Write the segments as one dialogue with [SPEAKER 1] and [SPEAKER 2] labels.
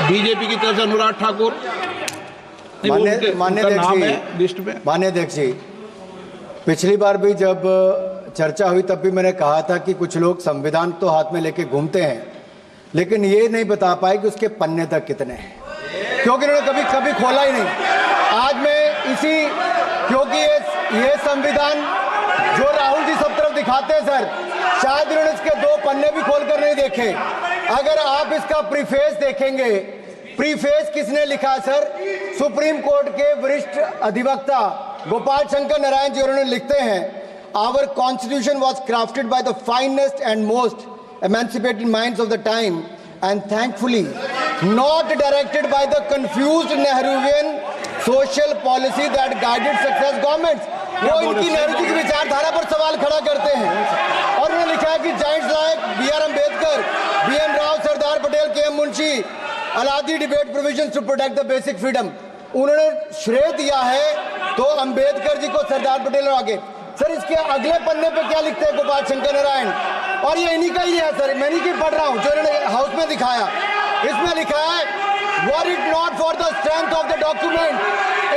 [SPEAKER 1] BJP की तरफ से अनुराग ठाकुर,
[SPEAKER 2] मान्य अध्यक्ष जी, पिछली बार भी जब चर्चा हुई तब भी मैंने कहा था कि कुछ लोग संविधान तो हाथ में लेके घूमते हैं, लेकिन ये नहीं बता पाए कि उसके पन्ने तक कितने हैं, क्योंकि उन्होंने कभी खोला ही नहीं। आज मैं क्योंकि ये संविधान जो राहुल जी सब तरफ दिखाते हैं सर, शायद इन्होंने इसके 2 पन्ने भी खोलकर नहीं देखे। अगर आप इसका प्रीफेस देखेंगे, प्रीफेस किसने लिखा है सर? सुप्रीम कोर्ट के वरिष्ठ अधिवक्ता गोपाल शंकर नारायण जी, उन्होंने लिखते हैं, our constitution was crafted by the finest and most emancipated minds of the time and thankfully not directed by the confused Nehruvian social policy that guided success governments। वो इनकी नेहरू जी की विचारधारा पर सवाल खड़ा करते हैं और उन्होंने लिखा है कि giants like B.R. Ambedkar, B.N. Rao, Sardar Patel, K.M. Munshi Alladi debate provisions to protect the basic freedom. उन्होंने श्रेय दिया है तो अम्बेडकर जी को, सरदार पटेल और आगे। सर इसके अगले पन्ने पे क्या लिखते हैं गोपाल शंकर नारायण, और ये इन्हीं का ही है सर, मैं नहीं पढ़ रहा हूँ, जो इन्होंने हाउस में दिखाया। इसमें लिखा है, were it not for the strength of the document,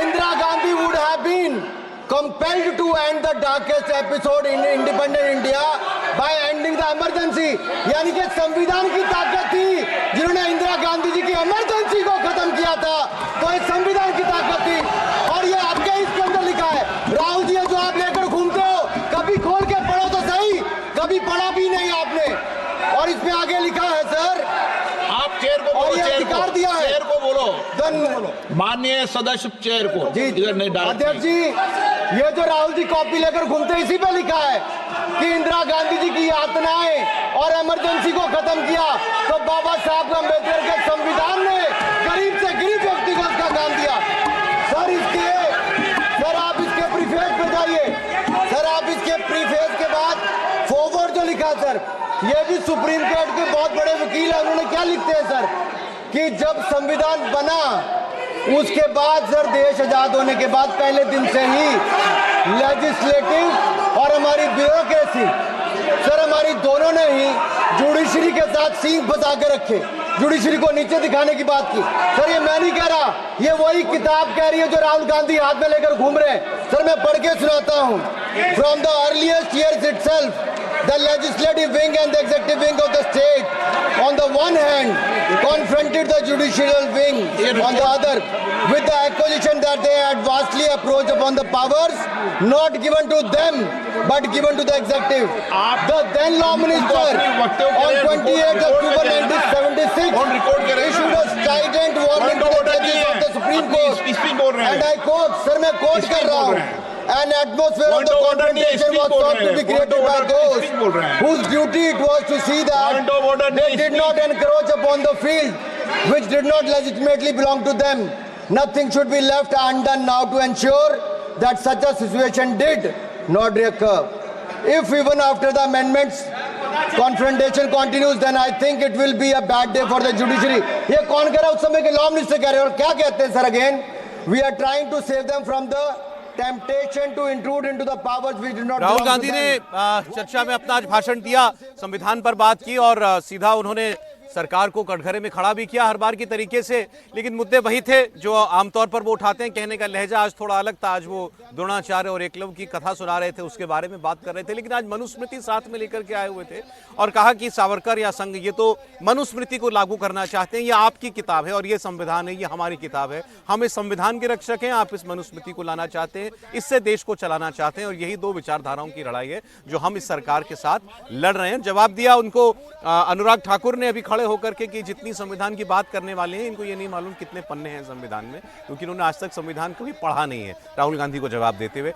[SPEAKER 2] Indira Gandhi would have been compelled to end the darkest episode in independent India by ending the emergency। यानी कि संविधान की ताकत थी जिन्होंने इंदिरा गांधी जी की इमरजेंसी को खत्म किया था, तो ये संविधान की ताकत थी। और ये आपके इसके अंदर लिखा है, राहुल जी जो आप लेकर घूमते हो, कभी खोल के पढ़ो तो सही, कभी पढ़ा भी नहीं आपने। और इसमें आगे लिखा है सर,
[SPEAKER 1] आप चेयर को बोलो,
[SPEAKER 2] अधिकार दिया है,
[SPEAKER 1] चेयर को बोलो, माननीय सदस्य चेयर को
[SPEAKER 2] जी।
[SPEAKER 1] इधर नहीं डाल।
[SPEAKER 2] अध्यक्ष जी, ये जो राहुल जी कॉपी लेकर घूमते हैं, इसी पे लिखा है कि इंदिरा गांधी जी की यातनाएं और इमरजेंसी को खत्म किया तो बाबा साहब अम्बेडकर के संविधान ने गरीब से गरीब व्यक्ति को उसका काम दिया। सर आप इसके प्रीफेस पे जाइए, सर आप इसके प्रीफेस के बाद फॉरवर्ड जो लिखा सर, ये भी सुप्रीम कोर्ट के बहुत बड़े वकील है, उन्होंने क्या लिखते हैं सर कि जब संविधान बना उसके बाद सर, देश आजाद होने के बाद पहले दिन से ही लेजिस्लेटिव और हमारी ब्यूरोक्रेसी सर, हमारी दोनों ने ही जुडिशरी के साथ सींग फंसा के रखे, जुडिशरी को नीचे दिखाने की बात की। सर ये मैं नहीं कह रहा, ये वही किताब कह रही है जो राहुल गांधी हाथ में लेकर घूम रहे हैं। सर मैं पढ़ के सुनाता हूँ, from the earliest years itself the legislative wing and the executive wing of the state on the one hand confronted the judicial wing on the other with the accusation that they had vastly approached upon the powers not given to them but given to the executive। The then law minister on 28th October 1976 issued a strident warning to the judges of the Supreme Court and I quote, sir मैं quote कर रहा हूँ, an atmosphere of the confrontation was sought to be created by those whose duty it was to see that they did not encroach upon the field which did not legitimately belong to them। Nothing should be left undone now to ensure that such a situation did not recur। If even after the amendments confrontation continues, then I think it will be a bad day for the judiciary। ये कौन कह रहा है? उस समय के law minister कह रहे हैं। और क्या कहते हैं sir again, we are trying to save them from the temptation to intrude into the powers which did not।
[SPEAKER 3] Rahul Gandhi ने चर्चा में अपना आज भाषण दिया, संविधान पर बात की और सीधा उन्होंने सरकार को कटघरे में खड़ा भी किया हर बार की तरीके से, लेकिन मुद्दे वही थे जो आमतौर पर वो उठाते हैं। कहने का लहजा आज थोड़ा अलग था, आज वो द्रोणाचार्य और एकलव्य की कथा सुना रहे थे, उसके बारे में बात कर रहे थे, लेकिन आज मनुस्मृति साथ में लेकर के आए हुए थे और कहा कि सावरकर या संघ ये तो मनुस्मृति को लागू करना चाहते हैं, ये आपकी किताब है और ये संविधान है, ये हमारी किताब है, हम इस संविधान के रक्षक हैं, आप इस मनुस्मृति को लाना चाहते हैं, इससे देश को चलाना चाहते हैं और यही 2 विचारधाराओं की लड़ाई है जो हम इस सरकार के साथ लड़ रहे हैं। जवाब दिया उनको अनुराग ठाकुर ने अभी खड़े होकर के कि जितनी संविधान की बात करने वाले हैं इनको ये नहीं मालूम कितने पन्ने हैं संविधान में, क्योंकि उन्होंने आज तक संविधान कभी पढ़ा नहीं है, राहुल गांधी को जवाब देते हुए।